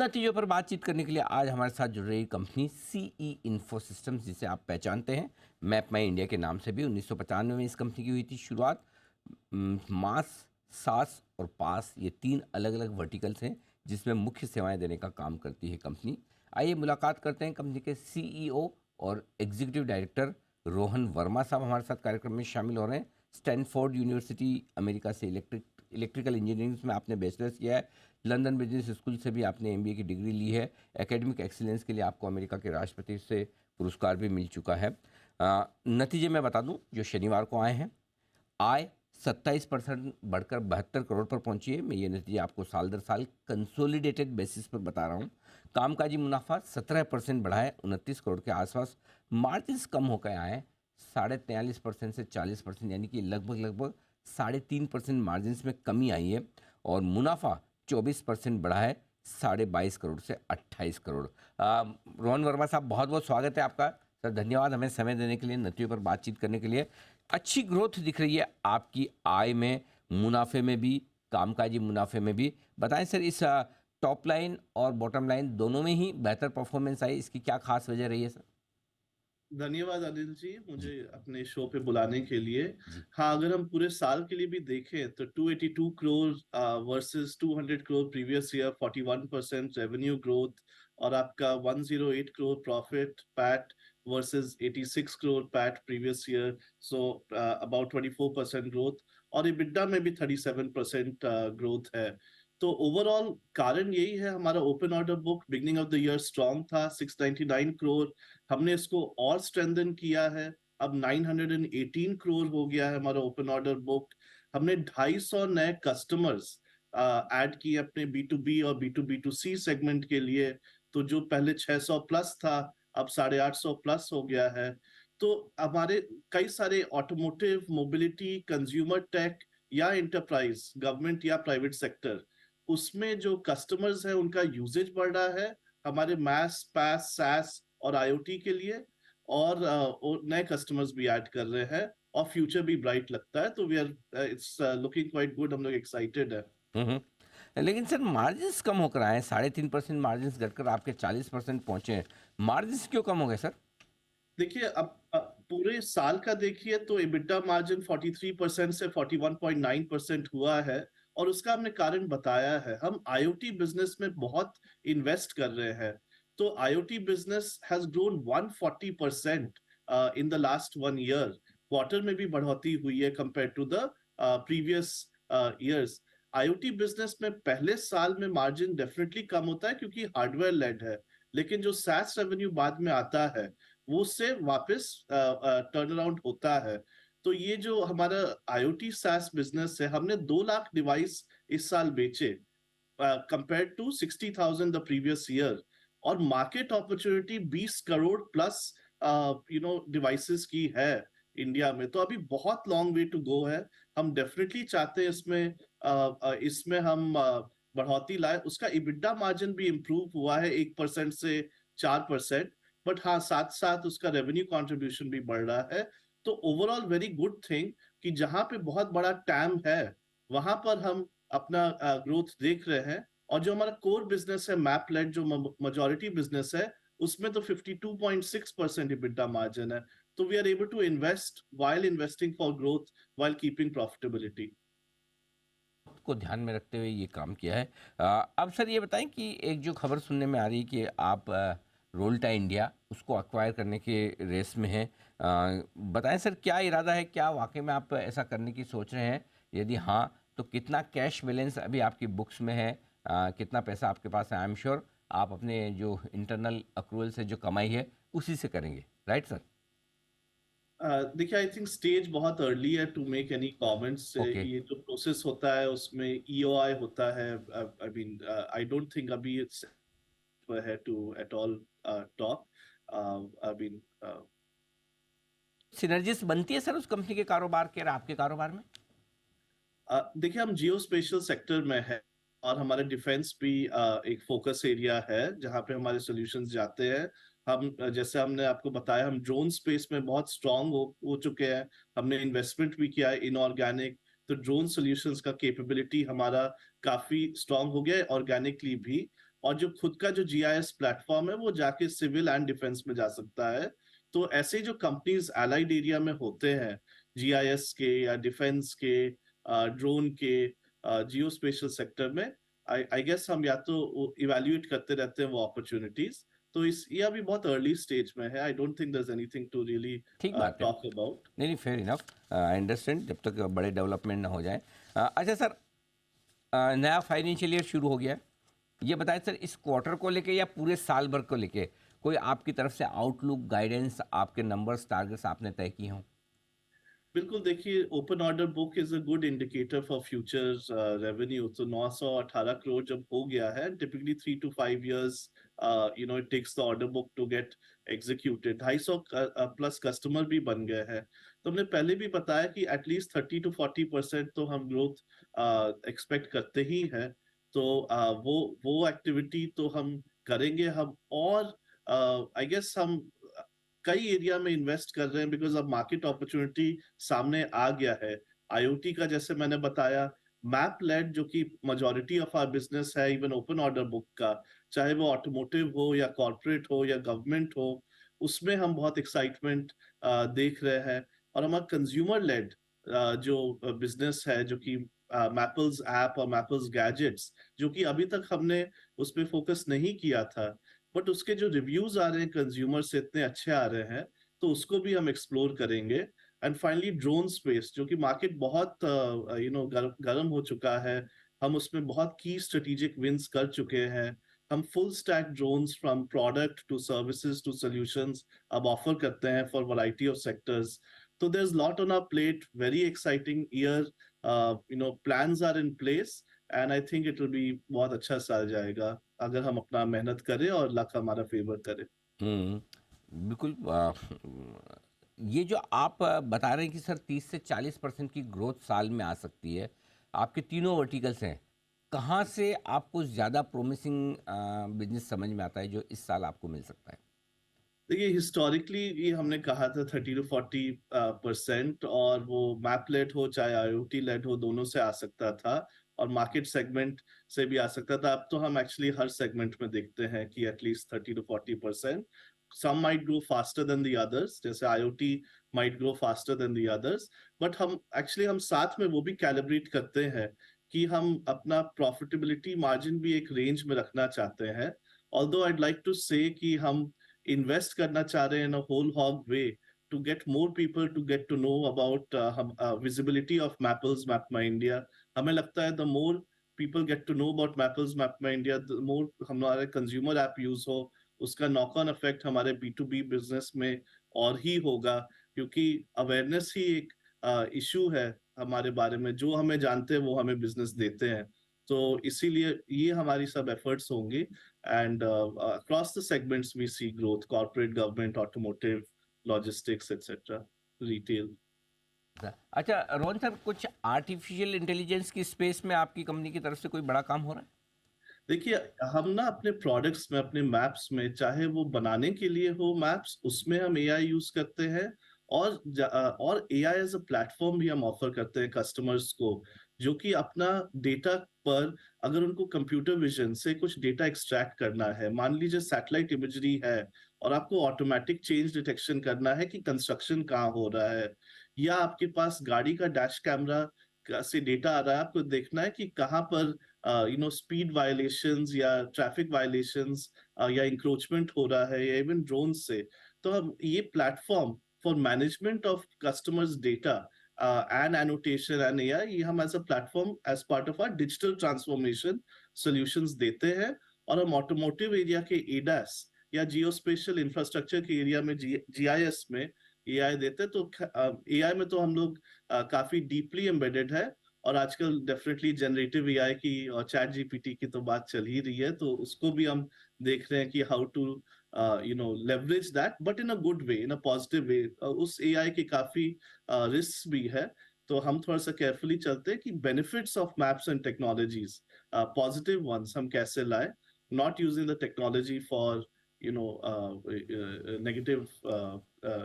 नतीजों पर बातचीत करने के लिए आज हमारे साथ जुड़ रही कंपनी सीई इंफो सिस्टम्स, जिसे आप पहचानते हैं मैप माई इंडिया के नाम से भी। 1995 में इस कंपनी की हुई थी शुरुआत। मास, सास और पास, ये तीन अलग अलग वर्टिकल्स हैं जिसमें मुख्य सेवाएं देने का काम करती है कंपनी। आइए मुलाकात करते हैं कंपनी के सीईओ और एग्जीक्यूटिव डायरेक्टर रोहन वर्मा साहब हमारे साथ कार्यक्रम में शामिल हो रहे हैं। स्टैनफोर्ड यूनिवर्सिटी अमेरिका से इलेक्ट्रिकल इंजीनियरिंग में आपने बैचलर्स किया है। लंदन बिजनेस स्कूल से भी आपने एमबीए की डिग्री ली है। एकेडमिक एक्सीलेंस के लिए आपको अमेरिका के राष्ट्रपति से पुरस्कार भी मिल चुका है। नतीजे मैं बता दूं जो शनिवार को आए हैं। आय 27% बढ़कर 72 करोड़ पर पहुंची है। मैं ये नतीजे आपको साल दर साल कंसोलिडेटेड बेसिस पर बता रहा हूँ। कामकाजी मुनाफा 17% बढ़ा है, 29 करोड़ के आसपास। मार्जिन्स कम होकर आए हैं 43.5% से 40%, यानी कि लगभग लगभग 3.5% मार्जिन्स में कमी आई है। और मुनाफा 24% बढ़ा है, 22.5 करोड़ से 28 करोड़। रोहन वर्मा साहब, बहुत बहुत स्वागत है आपका। सर धन्यवाद हमें समय देने के लिए, नतीजों पर बातचीत करने के लिए। अच्छी ग्रोथ दिख रही है आपकी आय में, मुनाफे में भी, कामकाजी मुनाफे में भी। बताएं सर, इस टॉप लाइन और बॉटम लाइन दोनों में ही बेहतर परफॉर्मेंस आई, इसकी क्या खास वजह रही है सर? धन्यवाद अनिल जी, मुझे जी। अपने शो पे बुलाने के लिए। जी। हाँ, अगर हम पूरे साल के लिए भी देखें तो 282 crore versus 200 crore previous year, 41% revenue growth. और आपका 108 crore profit PAT versus 86 crore PAT previous year, so about 24% growth. और EBITDA में भी 37% ग्रोथ है। तो ओवरऑल कारण यही है, हमारा open order book beginning of the year strong था, 699 करोड़। हमने इसको और स्ट्रेंथन किया है, अब 918 करोड़ हो गया है हमारा ओपन ऑर्डर बुक। हमने 250 नए कस्टमर्स ऐड किए अपने बी टू बी और बी टू सी सेगमेंट के लिए। तो जो पहले 600 प्लस था, अब 850 प्लस हो गया है। तो हमारे कई सारे ऑटोमोटिव, मोबिलिटी, कंज्यूमर टेक या इंटरप्राइज, गवर्नमेंट या प्राइवेट सेक्टर, उसमें जो कस्टमर्स है उनका यूजेज बढ़ रहा है हमारे मैस, पैस, सैस और आईओटी के लिए। और नए कस्टमर्स भी ऐड कर रहे हैं और फ्यूचर भी ब्राइट लगता है। तो we are it's looking quite good, हम लोग एक्साइटेड है। लेकिन सर मार्जिन्स कम होकर आए हैं, 3.5% मार्जिन्स घटकर आपके 40% पहुंचे हैं। मार्जिन्स क्यों कम हो गए सर? देखिए, अब पूरे साल का देखिए तो EBITDA मार्जिन 43% से 41.9% हुआ है। और उसका हमने कारण बताया है, हम आईओटी बिजनेस में बहुत इन्वेस्ट कर रहे हैं। तो IoT business has grown 140% in the last 1 year. Quarter में भी बढ़ोतरी हुई है compare to the previous years. IoT business में पहले साल में मार्जिन डेफिनेटली कम होता है क्योंकि हार्डवेयर लेड है। लेकिन जो सैस रेवेन्यू बाद में आता है, वो उससे वापस टर्न अराउंड होता है। तो ये जो हमारा आईओटी सास बिजनेस है, हमने 2 लाख डिवाइस इस साल बेचे compare to 60,000 the previous year. और market opportunity 20 crore plus devices की है इंडिया में। तो अभी बहुत लॉन्ग वे टू गो है। हम डेफिनेटली चाहते हैं इसमें हम बढ़ोतरी लाए। उसका इबिड्डा मार्जिन भी इम्प्रूव हुआ है 1% से 4%। बट हाँ, साथ साथ उसका रेवेन्यू कंट्रीब्यूशन भी बढ़ रहा है। तो ओवरऑल वेरी गुड थिंग कि जहां पे बहुत बड़ा टैम है वहां पर हम अपना ग्रोथ देख रहे हैं। और जो हमारा कोर बिजनेस है, मैप लेड, जो मेजोरिटी बिजनेस है, उसमें तो 52.6% इबिड्डा मार्जिन है। तो we are able to invest while investing for growth, while keeping profitability. को ध्यान में रखते हुए ये काम किया है। अब सर ये बताएं कि एक जो खबर सुनने में आ रही है कि आप रोल्टा इंडिया उसको अक्वायर करने के रेस में हैं। बताएं सर, क्या इरादा है, क्या वाकई में आप ऐसा करने की सोच रहे हैं? यदि हाँ, तो कितना कैश बैलेंस अभी आपकी बुक्स में है? कितना पैसा आपके पास है? आई एम श्योर आप अपने जो इंटरनल अक्रूवल से जो कमाई है उसी से करेंगे, राइट सर? देखिए, आई थिंक स्टेज बहुत अर्ली है to make any comments. Okay. ये जो प्रोसेस होता है उसमें ईओआई होता है। I mean, I don't think अभी इट्स है to at all talk. I mean, synergies बनती है सर उस कंपनी के कारोबार के और आपके कारोबार में? देखिए, हम जियो स्पेशल सेक्टर में है और हमारे डिफेंस भी एक फोकस एरिया है जहाँ पे हमारे सॉल्यूशंस जाते हैं। हम जैसे हमने आपको बताया, हम ड्रोन स्पेस में बहुत स्ट्रांग हो चुके हैं। हमने इन्वेस्टमेंट भी किया है इनऑर्गेनिक। तो ड्रोन सॉल्यूशंस का कैपेबिलिटी हमारा काफी स्ट्रांग हो गया है ऑर्गेनिकली भी। और जो खुद का जो जीआईएस प्लेटफॉर्म है वो जाके सिविल एंड डिफेंस में जा सकता है। तो ऐसे जो कंपनीज एलाइड एरिया में होते हैं, जीआईएस के या डिफेंस के, ड्रोन के, जियो स्पेशल सेक्टर में, आई गेस हम या तो इवेल्युएट करते रहते हैं वो अपॉर्चुनिटीज। तो इस ये अभी बहुत अर्ली स्टेज में है। I don't think there is anything to really ठीक बात है। Talk about. नहीं नहीं, फेयर इनफ, आई अंडरस्टैंड, जब तक बड़े डेवलपमेंट ना हो जाए। अच्छा सर, नया फाइनेंशियल ईयर शुरू हो गया है, ये बताएं सर, इस क्वार्टर को लेके या पूरे साल भर को लेके कोई आपकी तरफ से आउटलुक, गाइडेंस, आपके नंबर्स, टारगेट्स आपने तय किए हों? बिल्कुल, देखिए open order book is a good indicator for future revenue. तो 918 करोड़ जब हो गया है, typically 3 to 5 years it takes the order book to get executed. 250 plus customer भी बन गए हैं। तो हमने पहले भी बताया कि एटलीस्ट 30 to 40% तो हम ग्रोथ एक्सपेक्ट करते ही हैं। तो वो एक्टिविटी तो हम करेंगे। हम और आई गेस हम कई एरिया में इन्वेस्ट कर रहे हैं, बिकॉज अब मार्केट अपॉर्चुनिटी सामने आ गया है। आईओटी का जैसे मैंने बताया, मैप लेड जो कि मेजॉरिटी ऑफ आवर बिजनेस है, इवन ओपन ऑर्डर बुक का, चाहे वो ऑटोमोटिव हो या कॉर्पोरेट हो या गवर्नमेंट हो, उसमें हम बहुत एक्साइटमेंट देख रहे हैं। और हमारा कंज्यूमर लेड जो बिजनेस है, जो कि मैपल्स ऐप और मैपल्स गैजेट्स, जो कि अभी तक हमने उस पर फोकस नहीं किया था, बट उसके जो रिव्यूज आ रहे हैं कंज्यूमर से इतने अच्छे आ रहे हैं, तो उसको भी हम एक्सप्लोर करेंगे। एंड फाइनली ड्रोन स्पेस, जो कि मार्केट बहुत गर्म हो चुका है। हम उसमें बहुत की स्ट्रेटेजिक विंस कर चुके हैं। हम full stack drones from product to services to solutions अब ऑफर करते हैं फॉर वैरायटी ऑफ सेक्टर्स। तो there is lot on our plate, very exciting year, plans are in place, and I think it will be बहुत अच्छा साल जाएगा अगर हम अपना मेहनत करें और लक हमारा फेवर करे। हम्म, बिल्कुल। ये जो आप बता रहे हैं कि सर 30 से 40% की ग्रोथ साल में आ सकती है, आपके तीनों वर्टिकल्स हैं, कहाँ से आपको ज़्यादा प्रोमिसिंग बिजनेस समझ में आता है जो इस साल आपको मिल सकता है? देखिए हिस्टोरिकली ये हमने कहा था 30 to 40%, और वो मैप लेड हो चाहे आईओटी लेड हो, दोनों से आ सकता था, और मार्केट सेगमेंट से भी आ सकता था। अब तो हम एक्चुअली हर सेगमेंट में देखते हैं कि at least 30 to 40%। Some might grow faster than the others, जैसे IoT might grow faster than the others, but हम साथ में वो भी कैलिब्रेट करते हैं कि हम अपना प्रॉफिटेबिलिटी मार्जिन भी एक रेंज में रखना चाहते हैं। ऑल्दो आईड लाइक टू से कि हम इन्वेस्ट करना चाह रहे हैं in a whole hog way to get more people to get to know about visibility of Mappls map my India. हमें लगता है the more people get to know about Mappls map my India, the more हमारे consumer app use हो, उसका knock on effect हमारे B2B business में और ही होगा, क्योंकि अवेयरनेस ही एक इशू है हमारे बारे में। जो हमें जानते हैं वो हमें बिजनेस देते हैं। तो इसीलिए ये हमारी सब एफर्ट्स होंगी। And across the segments, we see growth: corporate, government, automotive, logistics, etc., retail. अच्छा रोहन सर, कुछ आर्टिफिशियल इंटेलिजेंस की स्पेस में आपकी कंपनी की तरफ से कोई बड़ा काम हो रहा है? देखिए, हम ना अपने प्रोडक्ट्स में, अपने मैप्स में, चाहे वो बनाने के लिए हो मैप्स, उसमें हम एआई यूज करते हैं। और एआई एज अ प्लेटफॉर्म भी हम ऑफर करते हैं कस्टमर्स को, जो कि अपना डेटा पर, अगर उनको कंप्यूटर विजन से कुछ डेटा एक्सट्रैक्ट करना है, मान लीजिए सैटेलाइट इमेजरी है, और आपको ऑटोमेटिक चेंज डिटेक्शन करना है कि कंस्ट्रक्शन कहाँ हो रहा है, या आपके पास गाड़ी का डैश कैमरा से डेटा आ रहा है, आपको देखना है कि कहाँ पर स्पीड वायलेशंस या ट्रैफिक वायलेशंस या इंक्रोचमेंट हो रहा है, या इवन ड्रोन से। तो हम ये platform for management of customers data and annotation and AI, ये हम as a platform as part of our digital transformation solutions देते हैं। और हम ऑटोमोटिव एरिया के एडास या जियो स्पेशल इंफ्रास्ट्रक्चर के एरिया में जीआईएस में एआई देते हैं। तो एआई में तो हम लोग काफी डीपली एम्बेडेड है, और आजकल डेफिनेटली जनरेटिव एआई की और चैट जीपीटी की तो बात चल ही रही है, तो उसको भी हम देख रहे हैं कि how to leverage that, but in a good way, in a positive way. उस एआई के काफी रिस्क भी है, तो हम थोड़ा सा केयरफुली चलते हैं कि benefits of maps and technologies, positive once, हम कैसे लाए, not using the technology for negative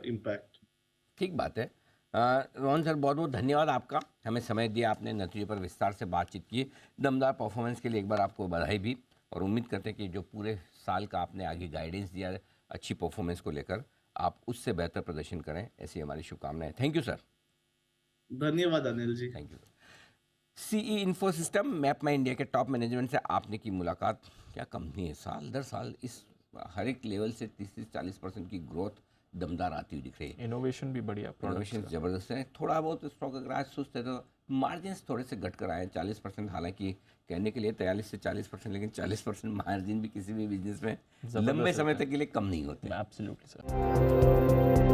impact. ठीक बात है। रोहन सर, बहुत बहुत धन्यवाद आपका, हमें समय दिया आपने, नतीजे पर विस्तार से बातचीत की, दमदार परफॉर्मेंस के लिए एक बार आपको बधाई भी। और उम्मीद करते हैं कि जो पूरे साल का आपने आगे गाइडेंस दिया है अच्छी परफॉर्मेंस को लेकर, आप उससे बेहतर प्रदर्शन करें, ऐसी हमारी शुभकामनाएं। Thank you sir. धन्यवाद Anil ji. Thank you. CE info system map my India के टॉप मैनेजमेंट से आपने की मुलाकात। क्या कंपनी है, साल दर साल इस हर एक लेवल से 30 से 40% की ग्रोथ दमदार आती हुई दिख रही है। इनोवेशन भी बढ़िया, इनोवेशन प्रोडक्ट्स ज़बरदस्त है। थोड़ा बहुत स्टॉक अगर आज सुस्त है तो मार्जिन थोड़े से घट कर आए हैं 40%। हालांकि कहने के लिए 43 से 40%, लेकिन 40% मार्जिन भी किसी भी बिजनेस में लंबे समय तक के लिए कम नहीं होते। Absolutely sir.